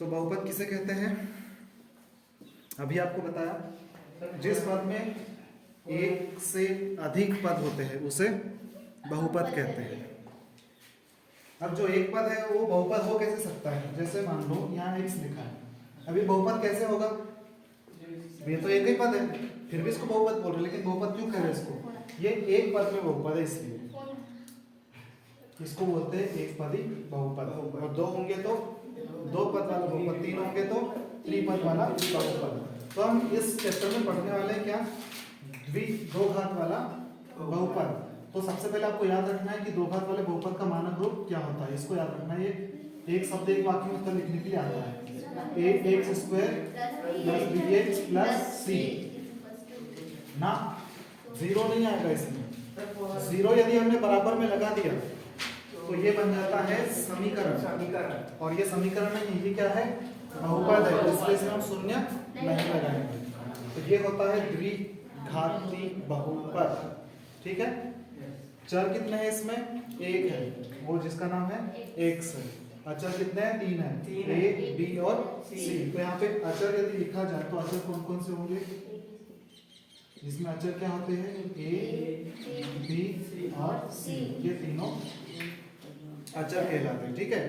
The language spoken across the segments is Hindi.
तो बहुपद किसे कहते हैं? अभी आपको बताया, जिस पद में एक से अधिक पद होते हैं उसे बहुपद कहते हैं। अब जो एक पद है वो बहुपद हो कैसे सकता है? जैसे मान लो यहाँ x लिखा है, अभी बहुपद कैसे होगा? ये तो एक ही पद है, फिर भी इसको बहुपद बोल रहे हैं, लेकिन बहुपद क्यों कह रहे हैं इसको? ये एक पद में बहुपद है इसलिए इसको बोलते हैं एक पदी बहुपद। और दो होंगे तो दो पद वाला बहुपद, तीन होंगे तो त्रिपद वाला बहुपद। तो हम इस चैप्टर में पढ़ने वाले हैं क्या? दो घात वाला बहुपद। तो सबसे पहले आपको याद रखना है कि दो घात वाले बहुपद का मानक रूप क्या होता है, इसको याद रखना है। ये एक शब्द एक वाक्य में उत्तर लिखने के लिए आता है, ax square plus bx plus c ना, जीरो नहीं आएगा इसमें। जीरो यदि हमने बराबर में लगा दिया तो ये बन जाता है समीकरण, और ये समीकरण नहीं, ये क्या है? बहुपद है, इसलिए इसमें हम शून्य नहीं लगाएंगे। तो ये होता है द्विघाती बहुपद। ठीक है, चर कितने हैं इसमें? एक है, वो जिसका नाम है x है। अचर कितने हैं? तीन है, a, b और c। तो यहाँ पे अचर यदि लिखा जाए तो अचर कौन कौन से होंगे? इसमें अचर क्या होते हैं? a, b और c, ये तीनों अचर कहलाते हैं। ठीक है,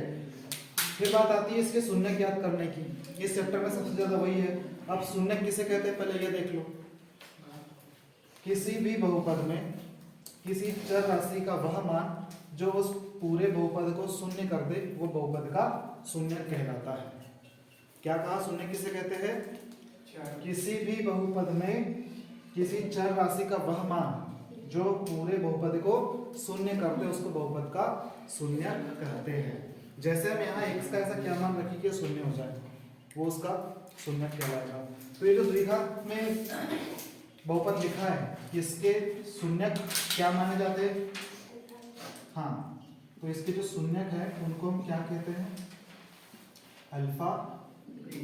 फिर बात आती है इसके शून्य ज्ञात करने की। इस चैप्टर में सबसे ज्यादा वही है। अब शून्य किसे कहते हैं पहले ये देख लो। किसी भी बहुपद में किसी चर राशि का वह मान जो उस पूरे बहुपद को शून्य कर दे वो बहुपद का शून्य कहलाता है। क्या कहा? शून्य किसे कहते हैं? किसी भी बहुपद में किसी चर राशि का वह मान जो पूरे बहुपद को शून्य कर दे उसको बहुपद का शून्य कहते हैं। जैसे हम यहाँ x का ऐसा क्या मान रखें कि शून्य हो जाए, वो उसका शून्य कहलाएगा। तो ये जो द्विघात में बहुपद लिखा है इसके शून्य क्या माने जाते हैं? हाँ, तो इसके जो शून्यक है उनको हम क्या कहते हैं? अल्फा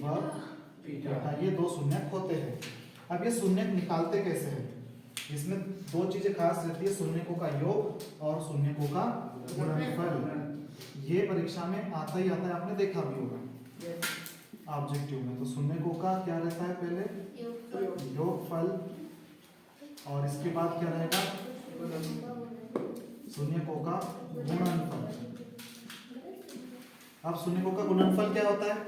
व बीटा, ये दो शून्यक होते हैं। अब ये शून्यक निकालते कैसे हैं? इसमें दो चीजें खास रहती है, शून्यकों का योग और शून्यकों का गुणनफल। ये परीक्षा में आता ही आता है, आपने देखा भी होगा ऑब्जेक्टिव में। तो शून्यकों का क्या रहता है? पहले योगफल, और इसके बाद क्या रहेगा? शून्यकों का गुणनफल। अब शून्यकों का गुणनफल क्या होता है?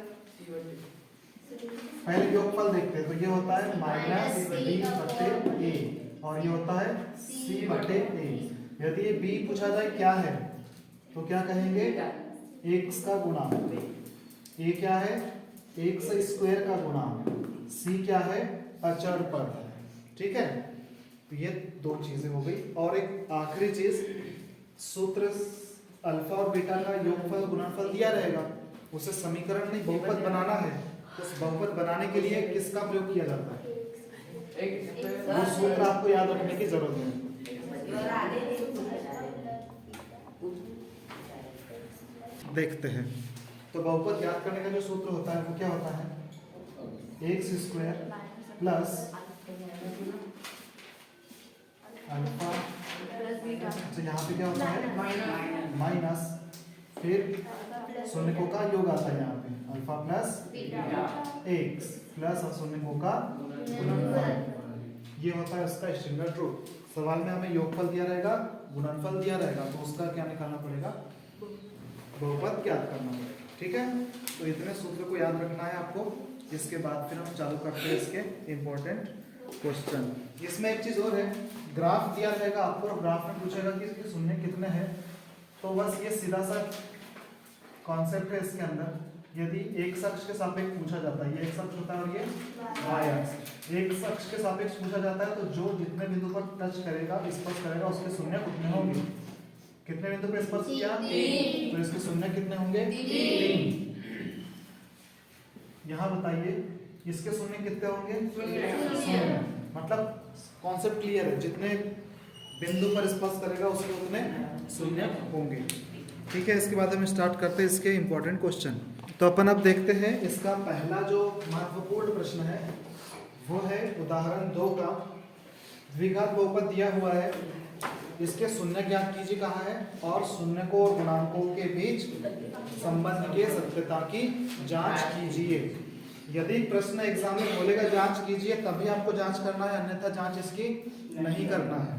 पहले योगफल देखते हैं, तो ये होता है माइनस b बटे a और ये होता है c बटे a। यदि ये b पूछा जाए क्या है तो क्या कहेंगे? x का गुणा। a क्या है? x स्क्वायर का गुणा। c क्या है? अचर पद है। ठीक है, तो ये दो चीजें हो गई। और एक आखिरी चीज, सूत्र अल्फा और बीटा का योगफल गुणनफल दिया रहेगा, उसे समीकरण नहीं बहुपद बनाना है। उस बहुपद बनाने के लिए किसका प्रयोग किया जाता है? वो सूत्र आपको याद रखने की जरूरत है। देखते हैं, तो बहुपद याद करने का जो सूत्र होता है वो क्या होता है? एक्स स्क्वायर प्लस अल्फा, तो यहाँ पे क्या होता है? माइनस, फिर शून्यकों का योग आता है यहाँ पे, अल्फा प्लस एक्स प्लस शून्यकों का गुणनफल। ये होता है उसका स्टैंडर्ड रूप। सवाल में हमें योगफल दिया रहेगा, गुणनफल दिया रहेगा, तो उसका क्या निकालना पड़ेगा? बहुपद ज्ञात करना पड़ेगा। ठीक है, तो इतने सूत्र को याद रखना है आपको। इसके बाद फिर हम चालू करते हैं इसके इम्पोर्टेंट क्वेश्चन। इसमें एक चीज और है, ग्राफ दिया रहेगा आपको और ग्राफ में पूछेगा कि इसके शून्य कितने हैं। तो बस ये सीधा सा कॉन्सेप्ट है इसके अंदर। यदि एक अक्ष के सापेक्ष पूछा जाता है, ये एक अक्ष होता है और ये y अक्ष, एक अक्ष के सापेक्ष पूछा जाता है, तो जो जितने बिंदु पर टच करेगा, स्पर्श करेगा, उसके शून्य कितने होंगे? कितने बिंदु पर स्पर्श किया? तो इसके शून्य कितने होंगे? 3। यहाँ बताइए इसके शून्य कितने होंगे? शून्य। मतलब कॉन्सेप्ट क्लियर है, जितने बिंदु पर स्पर्श करेगा उसके उतने शून्य होंगे। ठीक है, इसके बाद हम स्टार्ट करते हैं इसके इम्पोर्टेंट क्वेश्चन। तो अपन अब देखते हैं इसका पहला जो महत्वपूर्ण प्रश्न है वो है उदाहरण 2 का। द्विघात बहुपद दिया हुआ है इसके शून्य ज्ञात कीजिए कहाँ है, और शून्य को और गुणांकों के बीच संबंध के सत्यता की जांच कीजिए। यदि प्रश्न एग्जाम में बोलेगा जांच कीजिए तभी आपको जांच करना है, अन्यथा जांच इसकी नहीं करना है।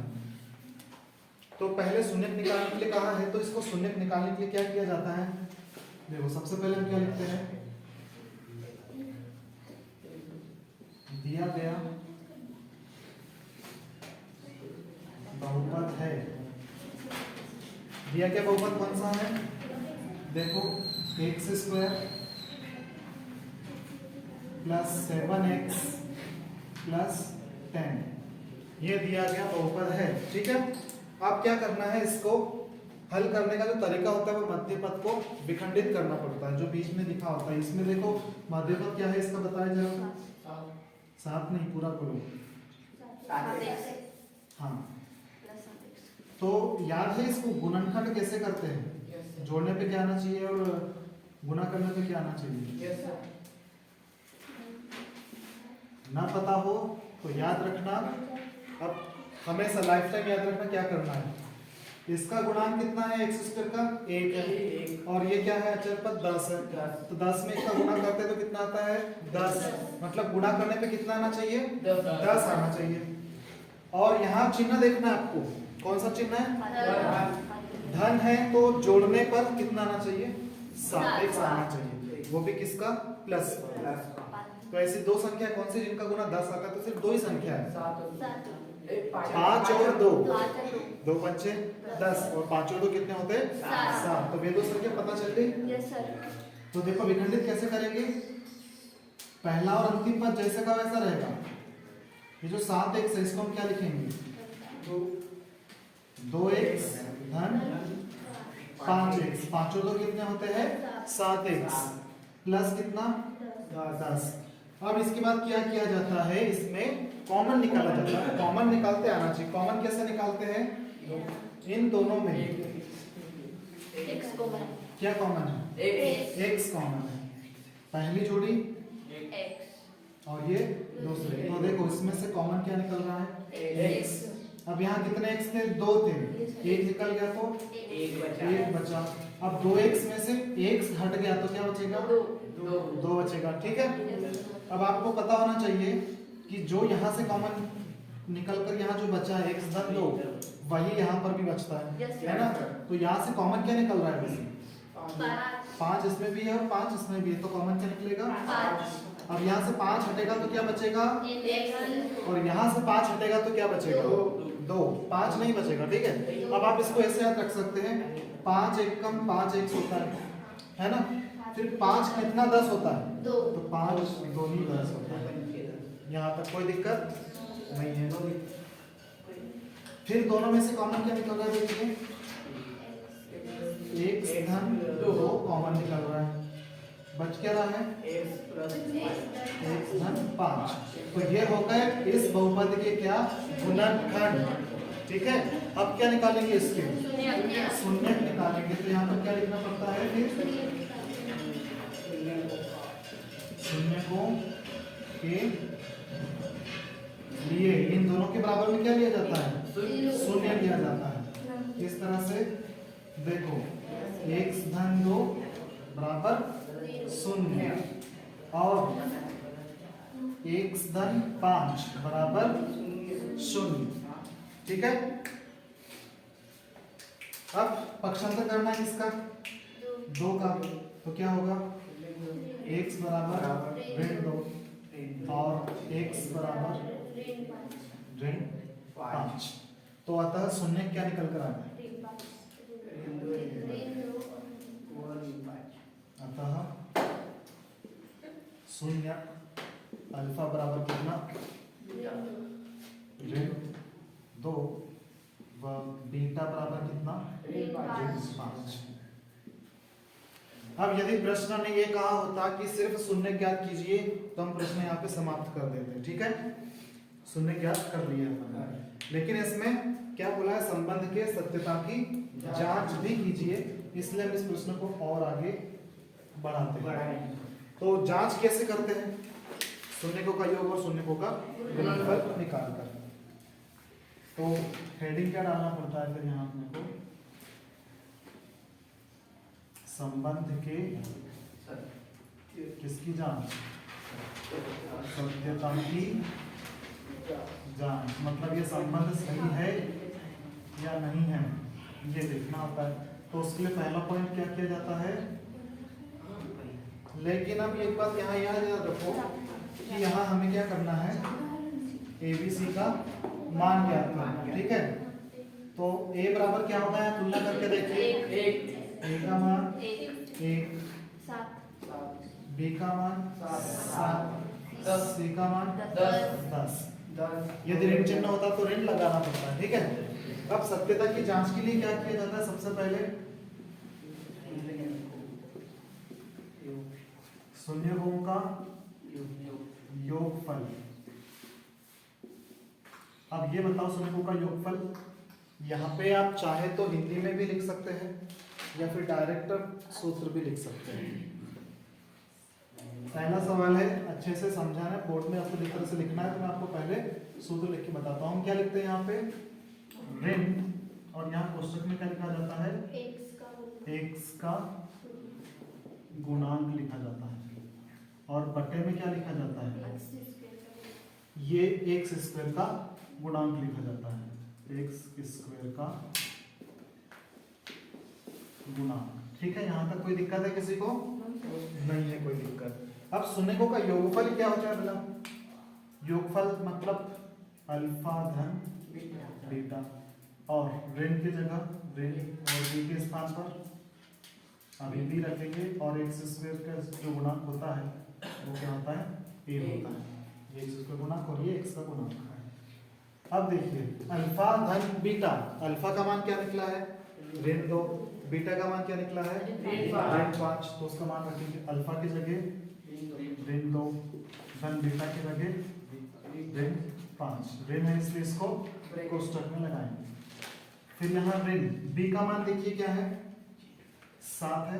तो पहले शून्य निकालने के लिए कहा है, तो इसको शून्य निकालने के लिए क्या किया जाता है, देखो सबसे पहले हम क्या लिखते हैं, दिया गया बहुपद है, दिया गया बहुपद कौन सा है, देखो x square plus 7x plus 10, ये दिया गया बहुपद है। ठीक है, अब क्या करना है, इसको हल करने का जो तरीका होता है वो मध्य पद को विखंडित करना पड़ता है, जो बीच में लिखा होता है। इसमें देखो मध्य पद क्या है इसका बताया जरा, 7 नहीं, पूरा बोलो। हाँ, तो याद है इसको गुणनखंड कैसे करते हैं, जोड़ने पे क्या आना चाहिए और गुणा करने पे क्या आना चाहिए, ना पता हो तो याद रखना, अब हमेशा लाइफ टाइम याद रखना क्या करना है। इसका गुणांक कितना है, एक्स स्क्वायर का 1 है, और ये क्या है अचर पद 10 है, तो 10 में इसका गुणा करते तो कितना आता है 10, मतलब गुणा करने पे कितना आना चाहिए 10 आना चाहिए। और यहाँ चिन्ह देखना है आपको, कौन सा चिन्ह है, धन है, तो जोड़ने पर कितना आना चाहिए 7x आना चाहिए, वो भी किसका प्लस। तो ऐसी दो संख्या कौन सी जिनका गुना 10 आता है, तो सिर्फ दो ही संख्या है, 5 और 2, 2 पंचे 10 और 5 और 2 कितने होते हैं 7, तो वे दो संख्या पता चल गई। तो देखो विखंडित कैसे करेंगे, पहला और अंतिम पद जैसे का वैसा रहेगा। ये जो 7x है इसको हम क्या लिखेंगे, 2x धन 5x, 5 और 2 कितने होते हैं 7x प्लस कितना 10। अब इसके बाद क्या किया जाता है, इसमें कॉमन निकाला जाता है, कॉमन निकालते आना चाहिए। कॉमन कैसे निकालते हैं, इन दोनों में क्या कॉमन है, x कॉमन है, पहली जोड़ी और ये दूसरे, तो देखो इसमें से कॉमन क्या निकल रहा है x। अब यहाँ कितने x थे, 2 थे, 1 निकल गया तो 1 बचा। अब 2x में से x हट गया तो क्या बचेगा 2 बचेगा। ठीक है, अब आपको पता होना चाहिए कि जो यहाँ से कॉमन निकलकर यहाँ जो बचा है x धन 2, वही यहाँ पर भी बचता है ना। तो यहाँ से कॉमन क्या निकल रहा है, 5 इसमें भी है और 5 इसमें भी है, तो कॉमन क्या निकलेगा 5। अब यहाँ से 5 हटेगा तो क्या बचेगा, और यहाँ से 5 हटेगा तो क्या बचेगा 2, 5 नहीं बचेगा। ठीक है, अब आप इसको ऐसे याद रख सकते हैं, 5 एकम 5 x होता है ना, फिर 5 कितना 10 होता है, तो 5 2 ही 10 होता है। यहाँ तक कोई दिक्कत नहीं है। फिर दोनों में से कॉमन क्या निकल रहा है, देखिए x धन 2 कॉमन निकल रहा है, बच क्या रहा है x धन 5। तो ये हो गए इस बहुपद के क्या गुणनखंड। ठीक है, अब क्या निकालेंगे, इसके शून्य निकालेंगे, तो यहाँ पर क्या लिखना पड़ता है, फिर शून्य को के लिए इन दोनों के बराबर में क्या लिया जाता है, शून्य लिया जाता है। इस तरह से देखो x धन 2 बराबर 0 और x धन 5 बराबर 0। ठीक है, अब पक्षांतर करना है इसका 2 का, तो क्या होगा x बराबर ऋण 2 और x बराबर ऋण 5। तो अतः शून्य क्या निकल कर आता है, अतः शून्य अल्फा बराबर कितना ऋण 2 व बीटा बराबर कितना ऋण 5। अब यदि प्रश्न ने ये कहा होता कि सिर्फ शून्य ज्ञात कीजिए, तो हम प्रश्न यहाँ पे समाप्त कर देते। ठीक है, शून्य ज्ञात कर लिया हमने, लेकिन इसमें क्या बोला है, संबंध के सत्यता की जांच भी कीजिए, इसलिए हम इस प्रश्न को और आगे बढ़ाते हैं। तो जांच कैसे करते हैं, शून्यकों का योग और शून्यकों का गुणनफल निकालकर। तो हेडिंग क्या डालना पड़ता है फिर यहाँ अपने को, संबंध के किसकी जांच, सत्यता की जांच। मतलब ये संबंध सही है या नहीं है, ये देखना होता है। तो उसके लिए पहला पॉइंट क्या किया जाता है, लेकिन अब एक बात यहाँ याद रखो कि यहाँ हमें क्या करना है, ABC का मान ज्ञात करना है, ठीक है। तो A बराबर क्या होगा, यहाँ तुलना करके देखिए, A का मान 1, B का मान 7, C का मान 10। यदि ऋण चिन्ह होता तो ऋण लगाना पड़ता है, ठीक है। अब सत्यता की जांच के लिए क्या किया जाता है, सबसे पहले शून्यकों का योगफल। अब ये बताओ शून्यकों का योगफल, यहाँ पे आप चाहे तो हिंदी में भी लिख सकते हैं या फिर डायरेक्ट सूत्र भी लिख सकते हैं। पहला सवाल है, अच्छे से समझाना है, बोर्ड में आपको जिस तरह से लिखना है तो मैं आपको पहले सूत्र लिख के बताता हूँ। क्या लिखते हैं यहाँ पे, ऋण, और यहाँ कोष्टक में क्या लिखा जाता है, x का गुणांक लिखा जाता है, और बटे में क्या लिखा जाता है, ये x स्क्वायर का गुणांक लिखा जाता है, x स्क्वायर का गुणांक, ठीक है। यहाँ तक कोई दिक्कत है किसी को? नहीं है कोई दिक्कत। अब शून्यकों का योगफल क्या होता है बेटा, योगफल मतलब अल्फा धन बीटा, और ऋण की जगह ऋण और b के स्थान पर अभी b रखेंगे, और x स्क्वायर का जो गुणांक होता है वो क्या होता है, a होता है। ये x का गुणांक और ये x का गुणांक है। अब देखिए अल्फा धन बीटा, अल्फा का मान क्या निकला है, ऋण 2, बीटा का मान क्या निकला है, ऋण 5। तो उसका मान रखेंगे अल्फा की जगह ऋण 2, धन बीटा की जगह ऋण 5। ऋण है इसलिए इसको कोष्टक में लगाएंगे। फिर यहाँ ऋण b का मान देखिए क्या है, 7 है,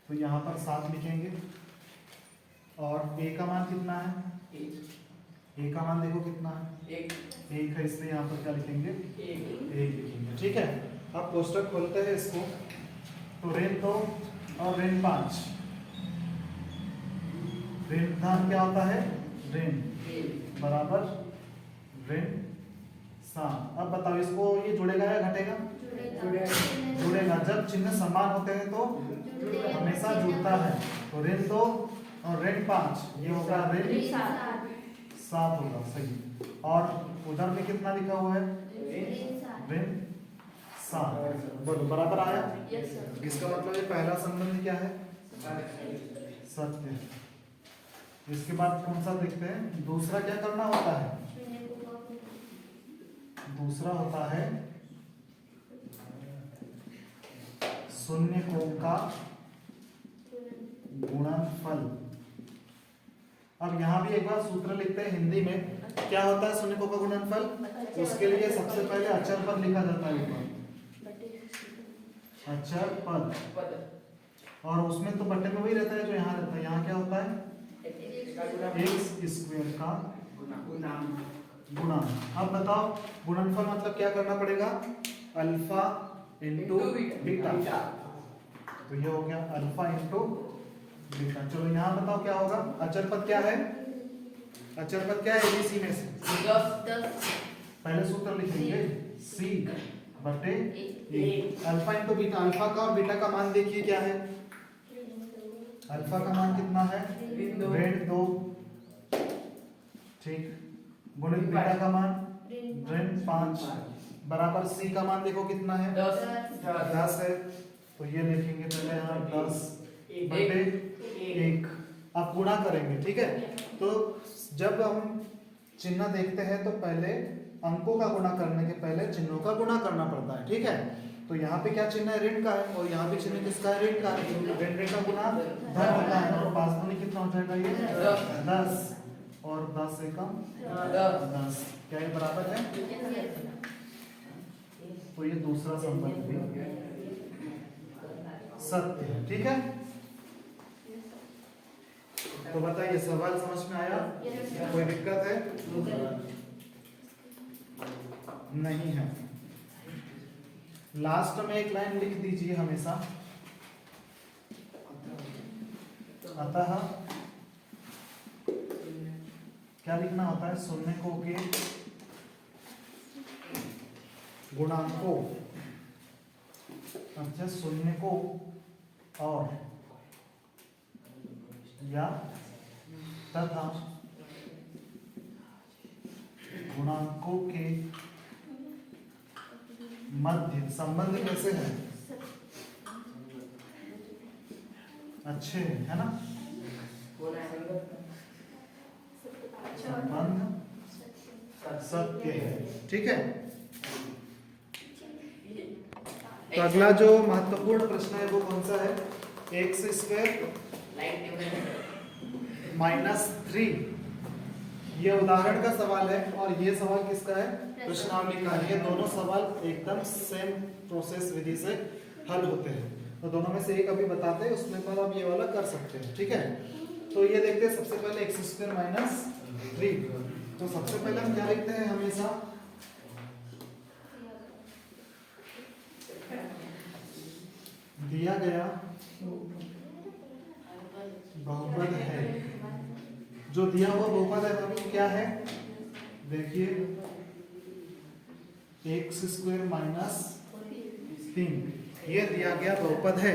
तो यहाँ पर 7 लिखेंगे। और a का मान कितना है, a का मान देखो कितना है, 1 है, इसलिए यहाँ पर क्या लिखेंगे, 1 लिखेंगे, ठीक है। अब कोष्टक खोलते हैं इसको, तो ऋण 2 और ऋण 5, ऋण धन क्या होता है, ऋण बराबर ऋण 7। अब बताओ इसको, ये जुड़ेगा या घटेगा, जुड़ेगा। जब चिन्ह समान होते हैं तो हमेशा जुड़ता है। तो ऋण 2 और ऋण 5, ये होगा ऋण 7 होगा, सही। और उधर में कितना लिखा हुआ है, ऋण 7, बोलो बराबर आया। इसका मतलब ये पहला संबंध क्या है, सत्य। इसके बाद कौन सा देखते हैं, दूसरा क्या करना होता है, दूसरा होता है शून्यकों का गुणनफल। अब यहाँ भी एक बार सूत्र लिखते हैं हिंदी में, क्या होता है शून्यकों का गुणनफल। उसके लिए सबसे पहले अचर पद लिखा जाता है ऊपर, अचर पद, और उसमें तो बटे में वही रहता है जो यहाँ रहता है। यहाँ क्या होता है, x स्क्वायर का गुणा। अब बताओ गुणनफल मतलब क्या करना पड़ेगा, अल्फा इंटू बीटा। तो ये हो गया अल्फा इंटू बीटा। चलो यहाँ बताओ क्या होगा, अचर पद क्या है, अचर पद क्या है ABC में से, पहले सूत्र लिखेंगे c बटे a, alpha into beta. Alpha का और बीटा का मान देखिए क्या है, अल्फा का मान कितना है, ऋण 2, ठीक, गुणित बीटा का मान ऋण 5, बराबर c का मान देखो कितना है, 10 है। तो ये लिखेंगे पहले यहाँ 10 बटे 1। अब गुणा करेंगे, ठीक है। तो जब हम चिन्ह देखते हैं तो पहले अंकों का गुणा करने के पहले चिन्हों का गुणा करना पड़ता है, ठीक है। तो यहाँ पे क्या चिन्ह है, ऋण का है, और यहाँ पे चिन्ह किसका है, ऋण का है। ऋण का गुणा धन होता है, और पास में कितना हो जाएगा ये 10, और 10 से कम 10, क्या ये बराबर है। तो ये दूसरा संबंध भी सत्य है, ठीक है। तो बताइए सवाल समझ में आया, कोई दिक्कत है? नहीं है। लास्ट में एक लाइन लिख दीजिए हमेशा, अतः क्या लिखना होता है, शून्यकों के गुणांकों, अच्छा शून्यकों और या तथा गुणांकों के मध्य संबंध कैसे है, अच्छे है ना, संबंध सत्य है। ठीक है, तो अगला जो महत्वपूर्ण प्रश्न है वो कौन सा है, एक्स स्क्वायर -3, ये उदाहरण का सवाल है और ये सवाल किसका है, प्रश्नावली का। ये दोनों सवाल एकदम सेम प्रोसेस विधि से हल होते हैं, तो दोनों में से एक अभी बताते हैं, उसमें बाद आप ये वाला कर सकते हैं। ठीक है, तो ये देखते हैं सबसे पहले एक्स स्क्वायर -3, तो सबसे पहले हम क्या लिखते हैं हमेशा, दिया गया बहुपद है, जो दिया हुआ बहुपद है वो क्या है, देखिए एक्स स्क्वायर -3 ये दिया गया बहुपद है।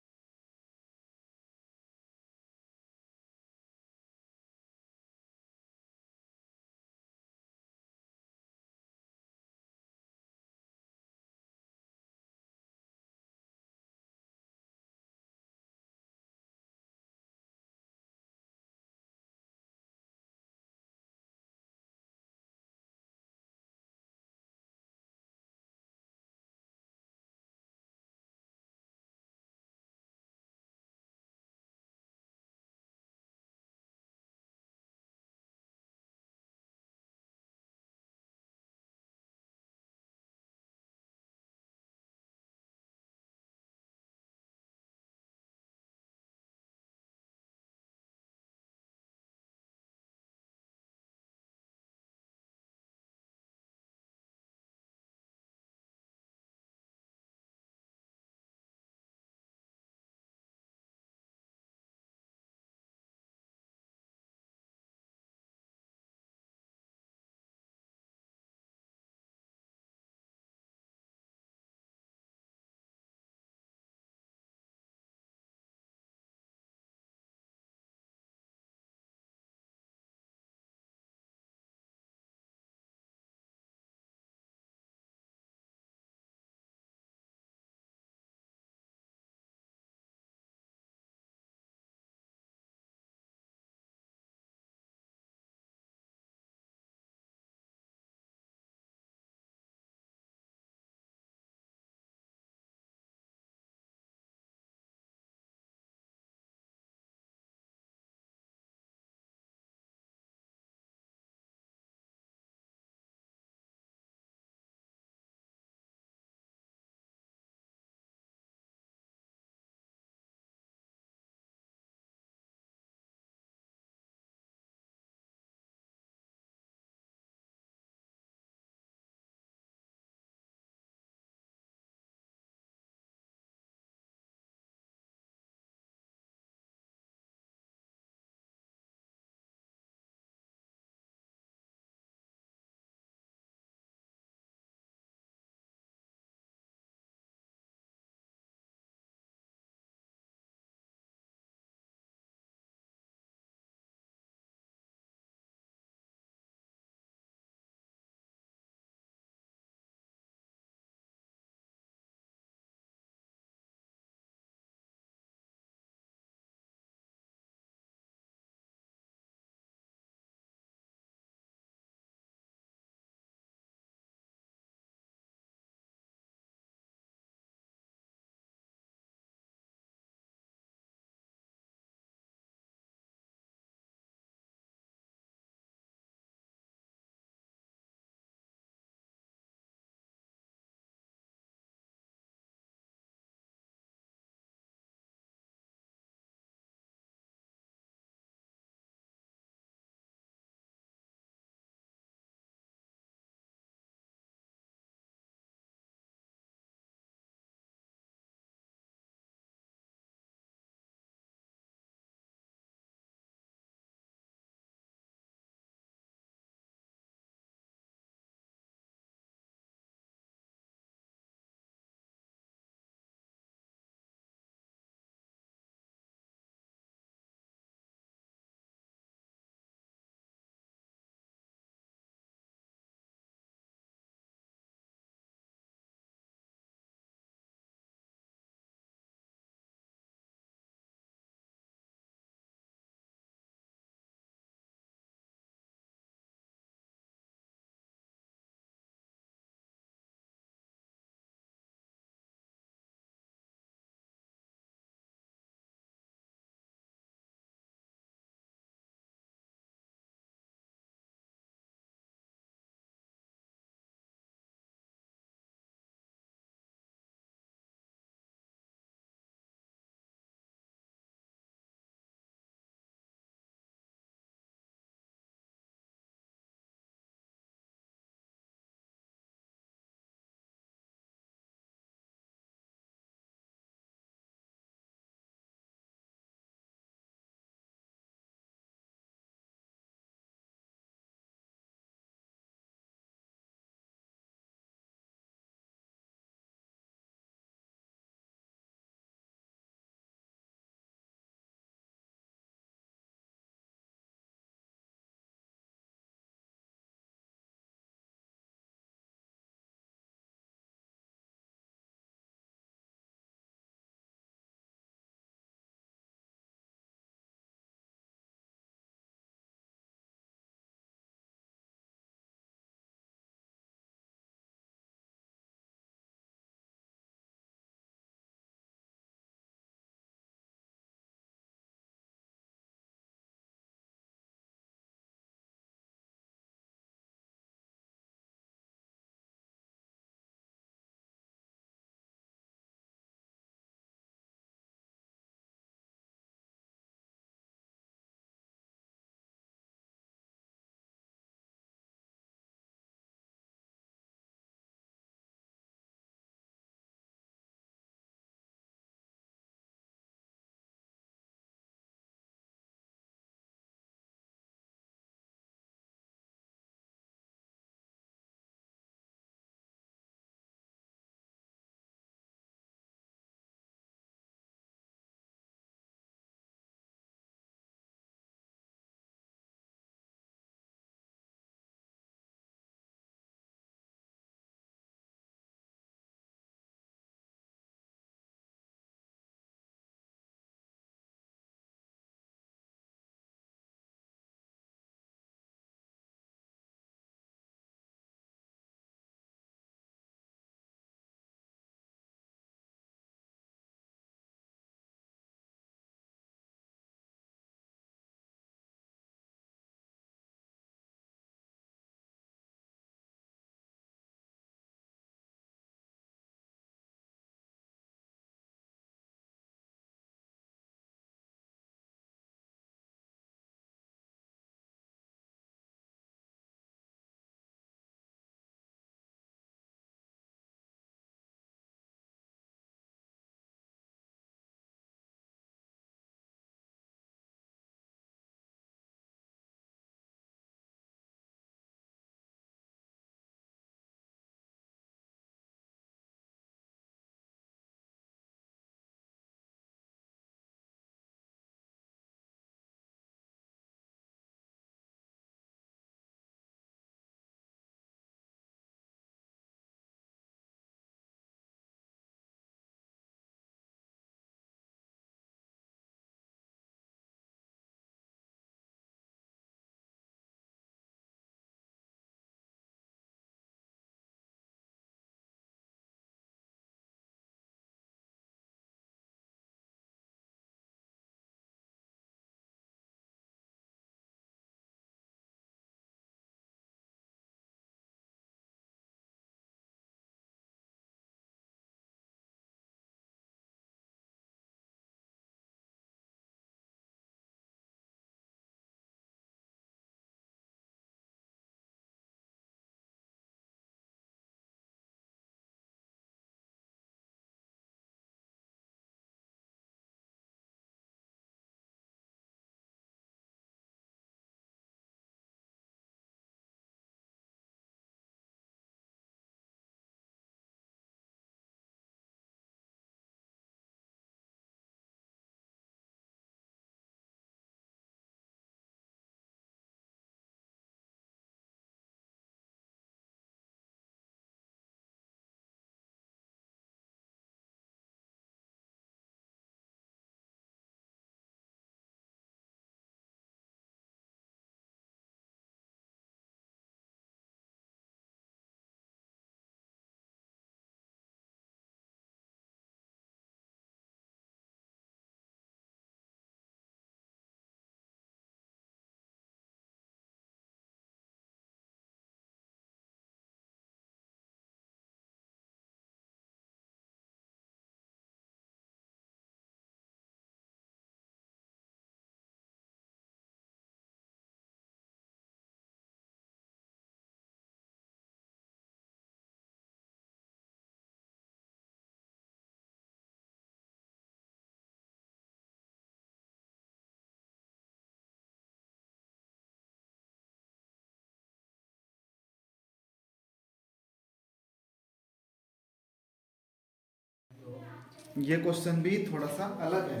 ये क्वेश्चन भी थोड़ा सा अलग है।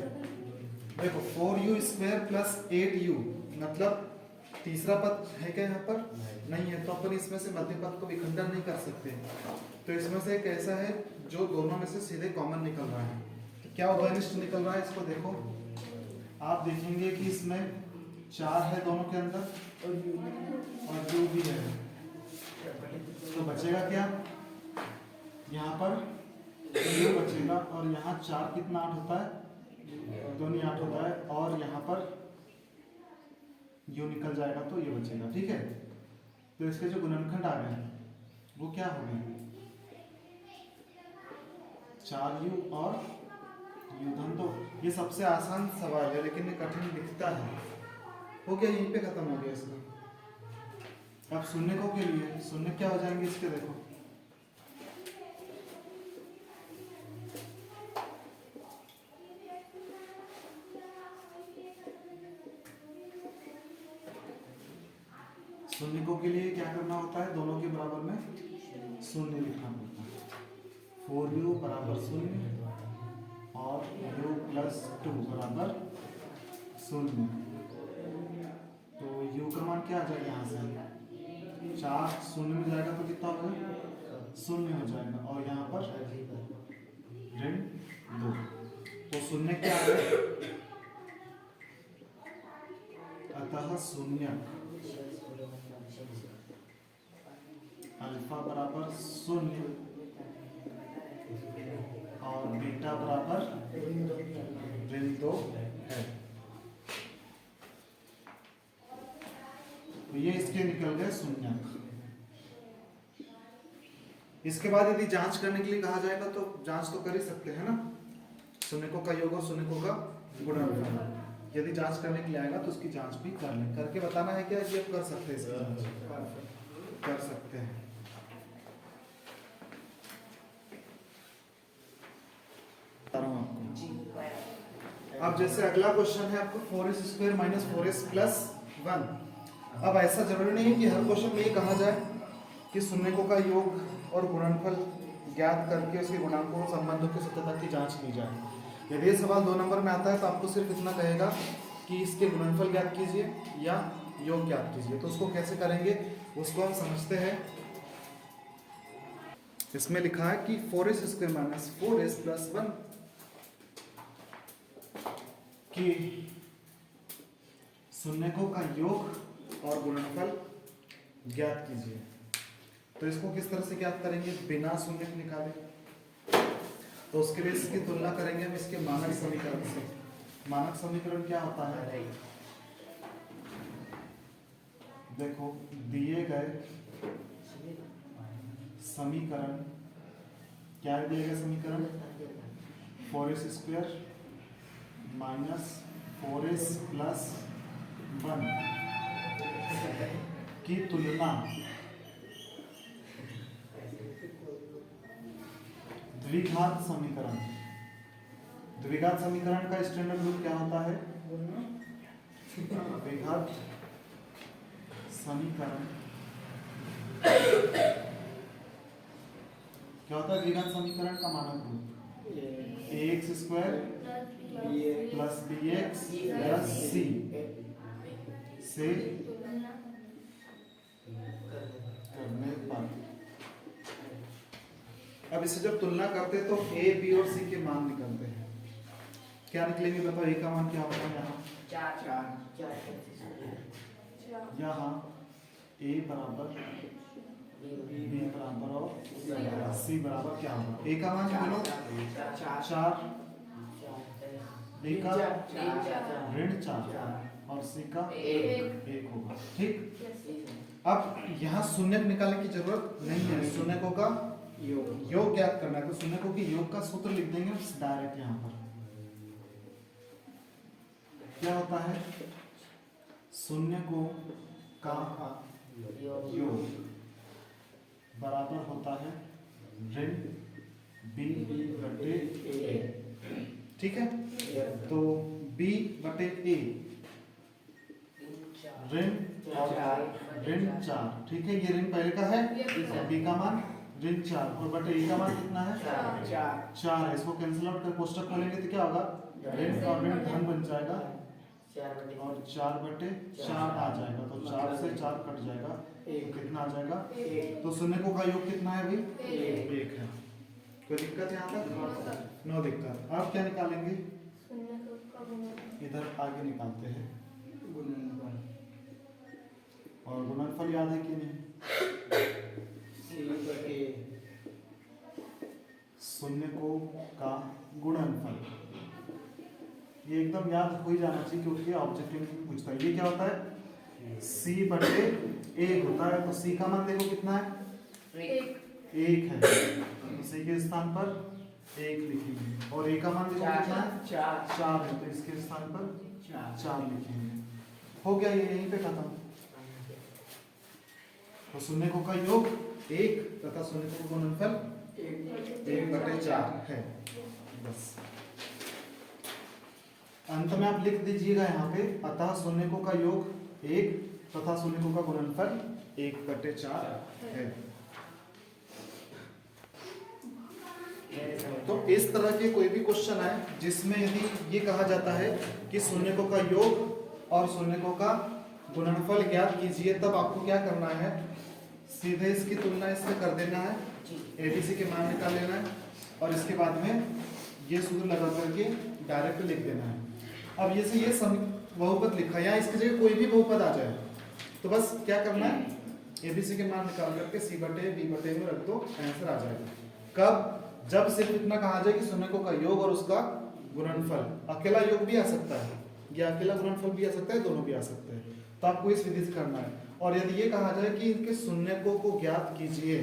देखो 4u² प्लस 8u मतलब तीसरा पद है क्या यहाँ पर? नहीं है, तो अपन इसमें से मध्य पद को विखंडन नहीं कर सकते। तो इसमें से एक ऐसा है जो दोनों में से सीधे कॉमन निकल रहा है। तो क्या उभयनिष्ठ निकल रहा है, इसको देखो। आप देखेंगे कि इसमें 4 है दोनों के अंदर और u भी है, तो बचेगा क्या? यहाँ पर u बचेगा और यहाँ 4 कितना 8 होता है, 2 8 होता है, और यहाँ पर u निकल जाएगा तो ये बचेगा। ठीक है, तो इसके जो गुणनखंड आ गए वो क्या हो गए? 4u और u धन 2। ये सबसे आसान सवाल है लेकिन ये कठिन दिखता है। हो गया, यहीं पे खत्म हो गया इसका। अब शून्य को के लिए शून्य क्या हो जाएंगे इसके, देखो शून्य को के लिए क्या करना होता है, दोनों के बराबर में शून्य लिखना पड़ता है। 4u बराबर 0 और u प्लस 2 बराबर 0। तो u का मान क्या आ जाएगा, यहाँ से 4 शून्य में जाएगा तो कितना होगा, 0 हो जाएगा, और यहाँ पर ऋण 2। तो शून्य क्या आ गया, अतः शून्य अल्फा बराबर 0 और बीटा बराबर ऋण 2 है। तो ये इसके निकल गए शून्यक। इसके बाद यदि जांच करने के लिए कहा जाएगा तो जांच तो कर ही सकते हैं ना, शून्यकों का योग और शून्यकों का गुणनफल। यदि जांच करने के लिए आएगा तो उसकी जांच भी कर लें, करके बताना है क्या, ये कर सकते हैं, इसकी जांच कर सकते हैं। अब जैसे अगला क्वेश्चन है आपको 4s² माइनस 4s प्लस 1। अब ऐसा जरूरी नहीं है कि हर क्वेश्चन में ये कहा जाए कि शून्यकों का योग और गुणनफल ज्ञात करके उसके गुणांकों और संबंधों की सत्यता की जांच की जाए। यदि ये सवाल 2 नंबर में आता है तो आपको सिर्फ इतना कहेगा कि इसके गुणनफल ज्ञात कीजिए या योग ज्ञात कीजिए। तो उसको कैसे करेंगे उसको हम समझते हैं। इसमें लिखा है कि 4s² माइनस 4s प्लस 1 कि शून्यकों का योग और गुणनफल ज्ञात कीजिए। तो इसको किस तरह से ज्ञात करेंगे, बिना शून्यक निकाले। तो उसके लिए इसकी तुलना करेंगे हम इसके मानक समीकरण से। मानक समीकरण क्या होता है, देखो दिए गए समीकरण, क्या दिए गए समीकरण, 4s² माइनस 4s प्लस 1 की तुलना द्विघात समीकरण। द्विघात समीकरण का स्टैंडर्ड रूप क्या होता है, द्विघात समीकरण क्या होता है, द्विघात समीकरण का मानक रूप ax² plus bx plus c से करने पर। अब इसे जब तुलना करते हैं तो a, b और c के मान निकलते हैं। क्या निकलेंगे बताओ, a का मान क्या होगा, यहाँ a बराबर b बराबर और c बराबर क्या होगा, a का मान बोलो 4, b का ऋण 4 और c का 1 होगा। ठीक, अब यहाँ शून्यक निकालने की जरूरत नहीं है, शून्यकों का योग ज्ञात करना है। तो शून्यकों के योग का सूत्र लिख देंगे डायरेक्ट। यहाँ पर क्या होता है, शून्यकों का योग बराबर होता है ऋण b बटे a। ठीक है, तो b बटे a ऋण और ऋण 4। ठीक है, ये ऋण पहले का है, b का मान ऋण 4 और बटे ए का मान कितना है 4 है। इसको कैंसिल आउट कर कोष्टक खोलेंगे तो क्या होगा ऋण और ऋण धन बन जाएगा और 4/4 आ जाएगा। तो 4 से 4 कट जाएगा तो कितना आ जाएगा तो शून्यकों का योग कितना है भाई 1 है। कोई दिक्कत यहाँ तक नो दिक्कत। आप क्या निकालेंगे इधर आगे निकालते हैं और गुणनफल याद है कि नहीं शून्यकों का गुणनफल ये एकदम याद हो ही जाना चाहिए क्योंकि ऑब्जेक्टिव में पूछता है। ये क्या होता है c/a होता है। तो c का मान देखो कितना है 1 है तो c के स्थान पर 1 लिखेंगे और a का मान देखो कितना है 4 है तो इसके स्थान पर 4 लिखेंगे। हो गया ये यहीं पे खत्म। तो शून्यकों का योग 1 तथा शून्यकों का गुणनफल 1/4 है। बस अंत में आप लिख दीजिएगा यहाँ पे अतः शून्यकों का योग 1 तथा शून्यकों का गुणनफल 1/4 है। तो इस तरह के कोई भी क्वेश्चन आए जिसमें यदि ये कहा जाता है कि शून्यकों का योग और शून्यकों का गुणनफल ज्ञात कीजिए तब आपको क्या करना है सीधे इसकी तुलना इससे कर देना है एबीसी के मान निकाल लेना है और इसके बाद में ये सूत्र लगा करके डायरेक्ट लिख देना है। अब ये से ये बहुपद लिखा या इसकी जगह कोई भी बहुपद आ जाए तो बस क्या करना है एबीसी के मान निकाल करके c/b/a में रख दो आंसर आ जाएगा। कब जब सिर्फ इतना कहा जाए कि शून्यकों का योग और उसका गुणनफल अकेला योग भी आ सकता है या अकेला गुणनफल भी आ सकता है दोनों भी आ सकते हैं। तो आपको इस विधि से करना है। और यदि ये कहा जाए कि इनके शून्यकों को ज्ञात कीजिए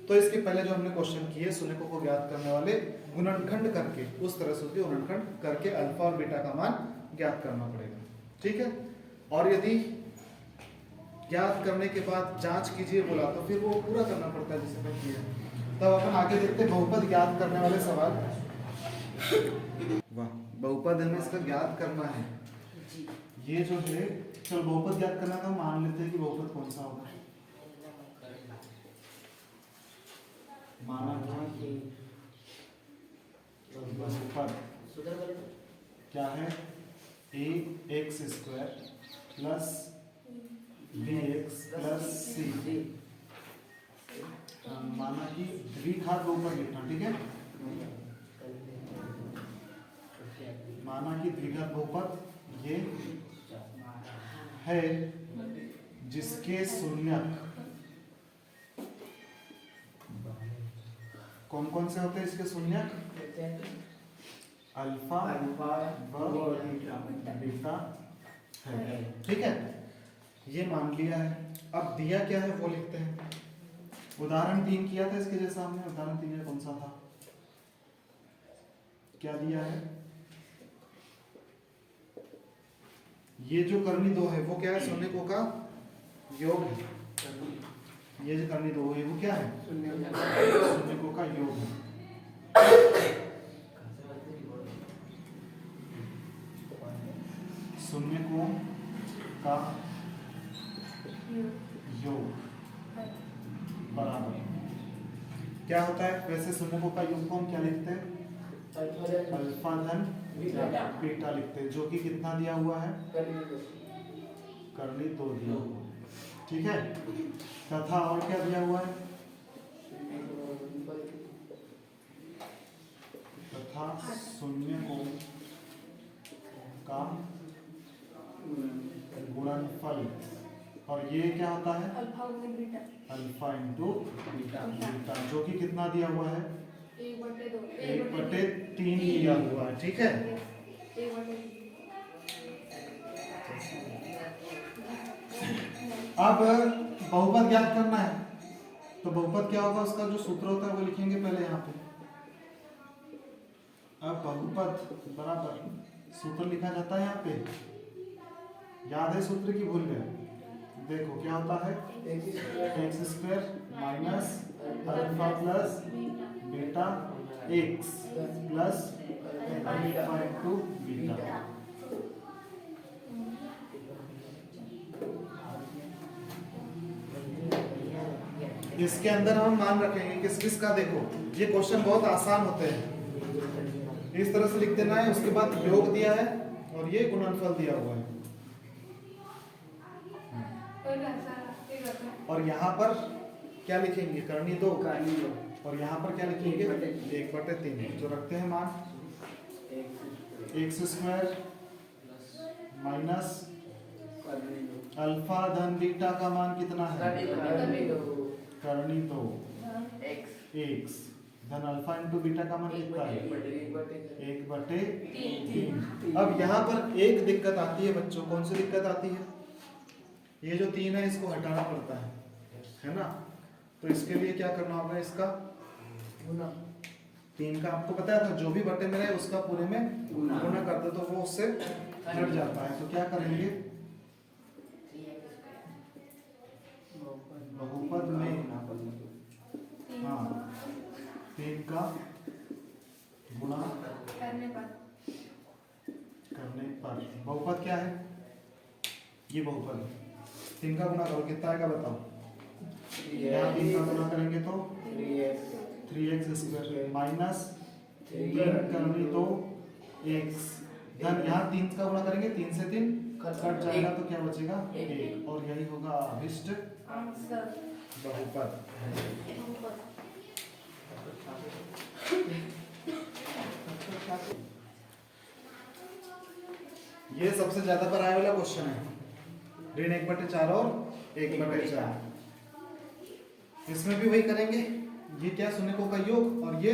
तो इसके पहले जो हमने क्वेश्चन किए शून्यकों को ज्ञात करने वाले गुणनखंड करके उस तरह से उसके गुणनखंड करके अल्फा और बीटा का मान ज्ञात करना पड़ेगा। ठीक है। और यदि ज्ञात करने के बाद जांच कीजिए बोला तो फिर वो पूरा करना पड़ता है जिसे मैं किया। तब अपन आगे देखते हैं बहुपद ज्ञात करने वाले सवाल। वाह बहुपद हमें इसका ज्ञात करना है। ये जो है चल बहुपद ज्ञात करना तो मान लेते हैं कि बहुपद कौन सा होगा। माना कि बहुपद क्या है ax² plus bx plus c। माना कि द्विघात बहुपद लिखना ठीक है। माना कि द्विघात बहुपद ये है जिसके शून्यक कौन कौन से होते हैं इसके शून्यक अल्फा व बीटा है। ठीक है ये मान लिया है। अब दिया क्या है वो लिखते हैं। उदाहरण 3 किया था इसके जैसा हमने। उदाहरण 3 में कौन सा था क्या दिया है ये जो कर्णी 2 है वो क्या है शून्यकों का योग है। ये जो कर्णी 2 है वो क्या है शून्यकों का योग है। शून्यकों का योग बराबर क्या होता है। वैसे शून्यकों का योग को हम क्या लिखते हैं अल्फा धन बीटा लिखते हैं जो कि कितना दिया हुआ है कर्णी 2 दिया हुआ है। ठीक है। तथा और क्या दिया हुआ है तथा शून्यकों का गुणनफल और ये क्या होता है अल्फा इंटू बीटा जो कि कितना दिया हुआ है 1/3 दिया हुआ है। ठीक है। अब बहुपद ज्ञात करना है तो बहुपद क्या होगा उसका जो सूत्र होता है वो लिखेंगे पहले यहाँ पे। अब बहुपद बराबर सूत्र लिखा जाता है यहाँ पे। याद है सूत्र की भूल गए। देखो क्या होता है x² minus alpha plus beta x plus alpha into beta. इसके अंदर हम मान रखेंगे किस किस का। देखो ये क्वेश्चन बहुत आसान होते हैं, इस तरह से लिख देना है, उसके बाद योग दिया है और ये गुणनफल दिया हुआ है, और यहाँ पर क्या लिखेंगे, करनी दो, और यहाँ पर क्या लिखेंगे 1/3 जो रखते हैं मान x स्क्वायर माइनस अल्फा धन बीटा का मान कितना है, करनी दो x धन अल्फा इंटू बीटा का मान कितना है 1/3। अब यहाँ पर एक दिक्कत आती है बच्चों, कौन सी दिक्कत आती है, ये जो 3 है इसको हटाना पड़ता है ना। तो इसके लिए क्या करना होगा, इसका 3 का आपको पता था, जो भी बटे में रहे उसका पूरे में गुना कर दो तो वो उससे हट जाता है। तो क्या करेंगे, बहुपद में हाँ 3 का गुणा करने पर, बहुपद क्या है, ये बहुपद 3 का गुणा करो कितना आएगा बताओ, यहाँ 3 का गुणा करेंगे तो 3x स्क्वायर माइनस 3 करनी तो x धन, यहाँ 3 का गुणा करेंगे 3 से 3 कट जाएगा तो क्या बचेगा 1, और यही होगा अभिष्ट बहुपद। ये सबसे ज्यादा पर आने वाला क्वेश्चन है, ऋण 1/4 और 1/4। इसमें भी वही करेंगे, ये क्या शून्यकों का योग और ये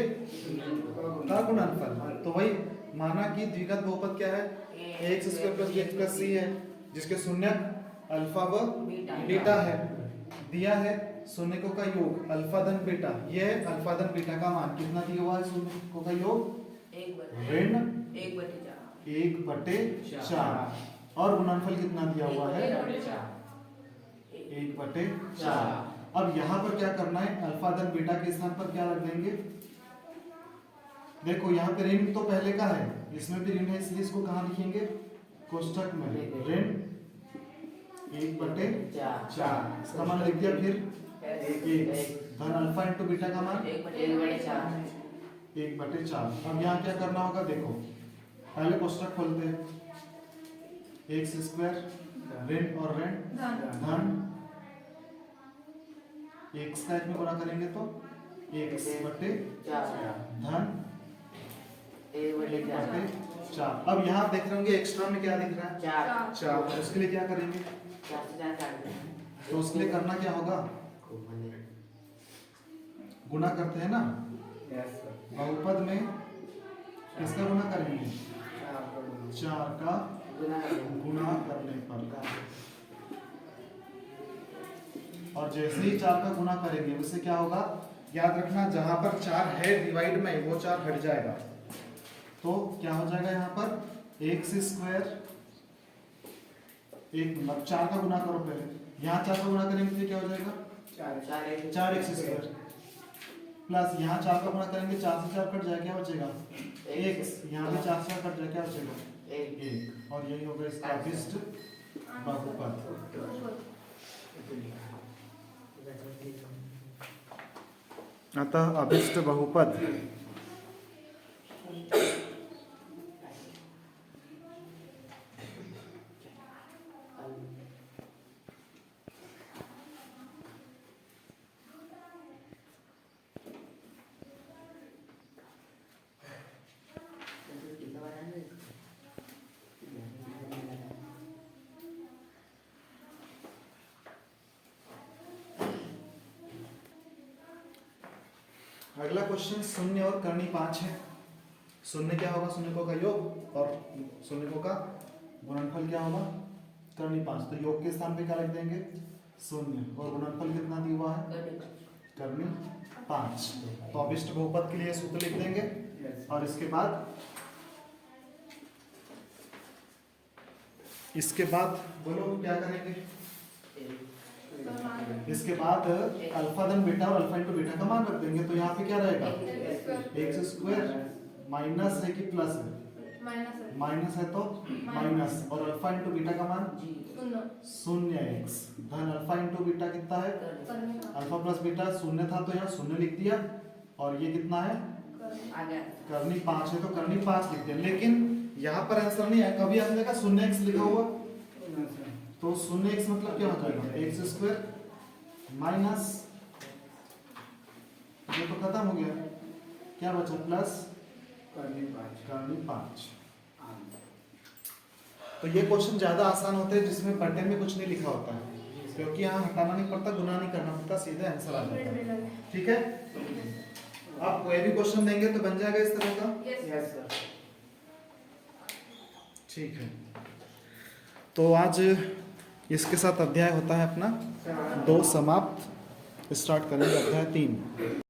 का गुणनफल। तो वही माना कि द्विघात बहुपद क्या है, x square plus bx plus c है, जिसके शून्यक अल्फा व बीटा है, दिया है शून्यकों का योग अल्फा धन बीटा, ये है अल्फा धन बीटा का मान कितना दिया हुआ है, शून्यकों का योग ऋण 1/4 और गुणनफल कितना दिया हुआ है 1/4। अब यहाँ पर क्या करना है, अल्फा धन बीटा के स्थान पर क्या रख देंगे, देखो यहाँ पे ऋण तो पहले का है, इसमें भी ऋण है, इसलिए इसको कहाँ लिखेंगे, कोष्ठक में ऋण 1/4, इसका मान लिख दिया, फिर 1 धन अल्फा इंटू बीटा का मान 1/4। अब यहाँ क्या करना होगा, देखो पहले कोष्ठक खोलते हैं, x स्क्वायर ऋण और ऋण धन x का 1 में गुणा करेंगे तो 1/4 धन 1/4। अब यहाँ देख रहे होंगे एक्स्ट्रा में क्या दिख रहा है 4, उसके लिए क्या करेंगे, तो उसके लिए करना क्या होगा, गुना करते हैं ना, बहुपद में किसका गुना करेंगे, 4 का गुना करने पर, और जैसे ही 4 का गुना करेंगे उससे क्या होगा, याद रखना जहां पर 4 है डिवाइड में वो 4 हट जाएगा, तो क्या हो जाएगा यहाँ पर x स्क्वायर, एक मतलब 4 का गुना करो पहले, यहाँ 4 का गुना करेंगे तो क्या हो जाएगा 4x स्क्वायर, प्लस यहाँ 4 का गुना करेंगे 4 से 4 कट जाएगा, क्या बचेगा x, यहाँ पे 4 से 4 कट जाएगा, क्या बचेगा 1, और यही होगा इसका अभिष्ट बहुपद। अतः अभिष्ट बहुपद अगला क्वेश्चन शून्य और करनी 5 है। शून्य क्या होगा, शून्यकों का योग, और शून्यकों का गुणनफल क्या होगा करनी 5। तो योग के स्थान पे क्या लिख देंगे शून्य, और गुणनफल कितना दिया हुआ है करनी 5। तो अभिष्ट बहुपद के लिए सूत्र लिख देंगे, और इसके बाद बोलो क्या करेंगे, इसके बाद अल्फा धन बीटा और अल्फा इंटू बीटा का मान रख देंगे। तो यहाँ पे क्या रहेगा x स्क्वायर माइनस है कि प्लस है, माइनस है तो माइनस, और अल्फा इंटू बीटा का मान 0x, धन अल्फा इंटू बीटा कितना है, अल्फा प्लस बीटा 0 था तो यहाँ 0 लिख दिया, और ये कितना है करनी 5 है तो करनी 5 लिख दिया। लेकिन यहाँ पर आंसर नहीं है, कभी हमने देखा 0x लिखा हुआ, तो 0x मतलब क्या हो जाएगा x स्क्वायर माइनस, ये तो खत्म हो गया, क्या बचा प्लस करनी 5। तो ये क्वेश्चन ज्यादा आसान होते हैं जिसमें बटे में कुछ नहीं लिखा होता है, क्योंकि यहाँ हटाना नहीं पड़ता, गुना नहीं करना पड़ता, सीधे आंसर आ जाता है। ठीक है, आप कोई भी क्वेश्चन देंगे तो बन जाएगा इस तरह का। Yes sir. ठीक है, तो आज इसके साथ अध्याय होता है अपना 2 समाप्त। स्टार्ट करेंगे अध्याय 3।